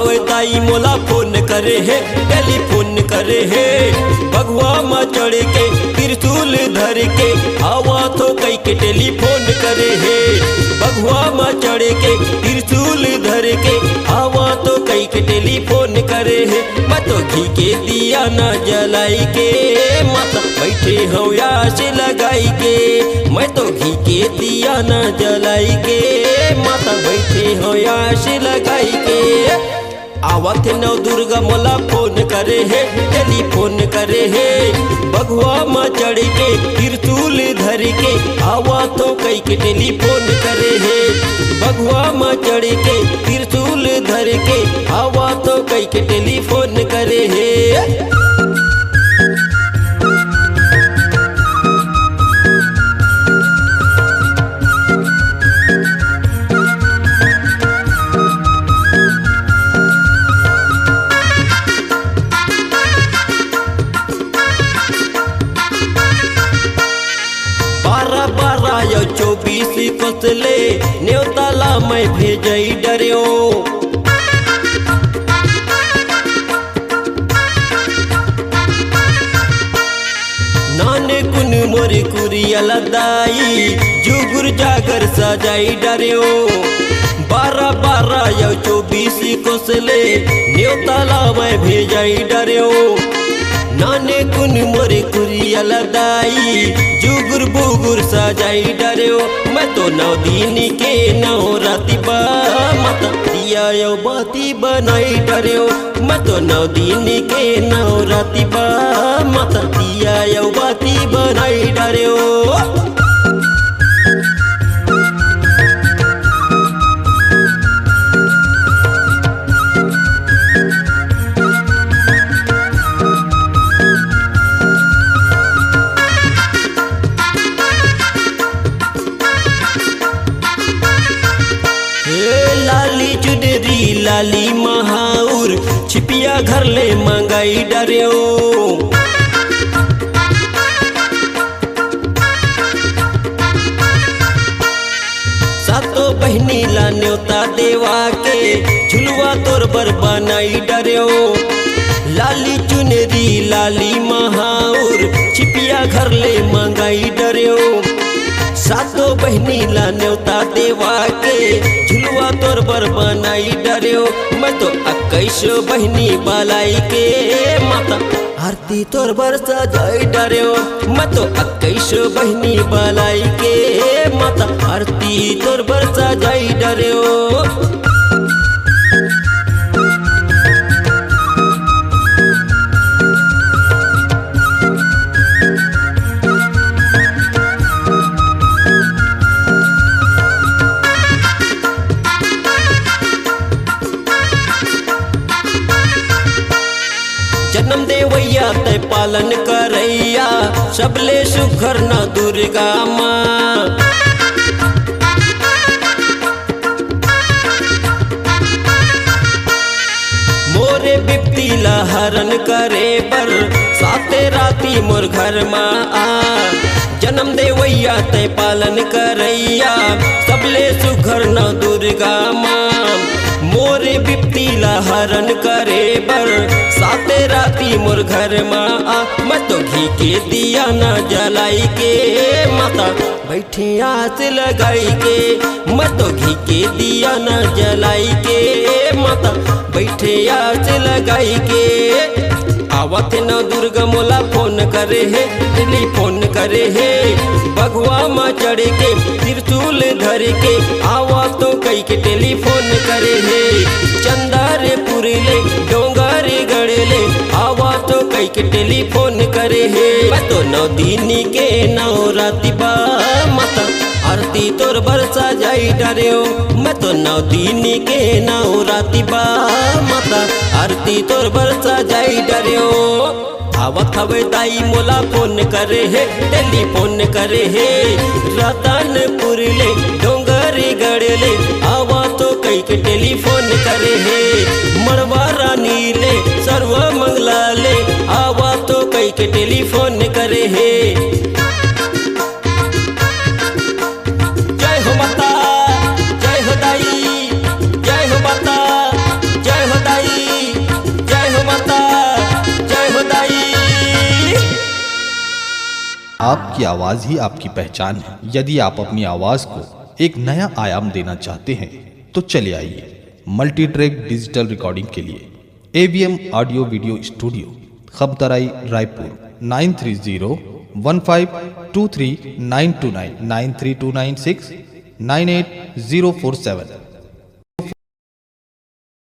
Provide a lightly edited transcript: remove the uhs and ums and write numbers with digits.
हवे ताई मोला फोन करे है, टेलीफोन करे है। बगुआ में चढ़ के त्रिशूल धर के आवा तो कई के टेलीफोन करे है। बगुआ में चढ़ के त्रिशूल धर के आवा तो कई के टेलीफोन करे है। मैं तो घी के दिया न जलाई के माता बैठे हो आस लगाई के। मैं तो घी के दिया न जलाई के माता बैठे हो आस लगाई के। आवत नव दुर्गा मोला फोन करे है, टेलीफोन करे है। बगुआ में चढ़ के त्रिशूल धर के आवा तो कई के टेलीफोन करे है। बगुआ में चढ़ के त्रिशूल धर के आवा तो कई के टेलीफोन करे है। या 24 कसले न्योताला मैं भेजई डरियो। नाने कुन मोरी कुरिया लदाई जुगुर जागर सजाई डरियो। 12 या 24 कसले न्योताला मैं भेजई डरियो। नाने कुन मोरे कुरिया लदाई जुगुर बुगुर सजाई डरियो। मैं तो 9 दिन के 9 राती बा माता दिया यो बाती बनाई डरियो। मैं तो 9 दिन के 9 राती बा माता दिया यो बाती बनाई डरियो। लाली चुनरी लाली महाउर छिपिया घर ले मंगाई डरियो। सातो बहनी ला न्योता देवा के झुलवा तोर बर बनाई डरियो। लाली चुनरी लाली महाउर छिपिया घर ले मंगाई डरियो। सातो बहनी ला न्योता देवा के झुलवा तोर बर बनाई डरियो। मैं तो 21 बहनी बालाई के माता आरती तोर बर सजाई डरियो। मैं तो 21 बहनी बालाई के माता आरती तोर बर सजाई डरियो। जन्म देवैया तय पालन करैया सबले सुखर न दुर्गा माँ। मोरे बिपती ला हरण करे बर साते राती मोर घर माँ आ। जन्म देवैया तय पालन करैया सबले सुखर न दुर्गा माँ। मोरे बिपती ला हरण करे बर साते राती मोर घर माँ आ। मैं तो घी के दिया न जलाई के माता बैठी आस लगाई के। मैं तो घी के दिया न जलाई के माता बैठे आस लगाई के। आवत न दुर्गा मोला फोन करे है, टेलीफोन करे है। बगुआ में चढ़ के त्रिशूल धर के आवा तो कई के टेलीफोन करे है। चंदारे पुरले डोंगारे गड़ले आवा तो कई के टेलीफोन करे है। मैं तो 9 दिन के 9 राती बा माता आरती तोर बर सजाई डरियो। मैं तो 9 दिन के 9 राती बा माता आरती तोर बर सजाई डरियो। आवत हवे ताई मोला फोन करे है, टेलीफोन करे है। रतनपुर ले डोंगरी गड़ले आवा तो कई के टेलीफोन करे है। मरवा रानी ले सर्व मंगला ले आवा तो कई के टेलीफोन करे है। जय हो माता, जय हो दाई, जय हो माता, जय हो दाई। आपकी आवाज़ ही आपकी पहचान है। यदि आप अपनी आवाज़ को एक नया आयाम देना चाहते हैं तो चले आइए मल्टी ट्रैक डिजिटल रिकॉर्डिंग के लिए AVM audio video studio, Khamtarai, Raipur 9301523929 93296 98047।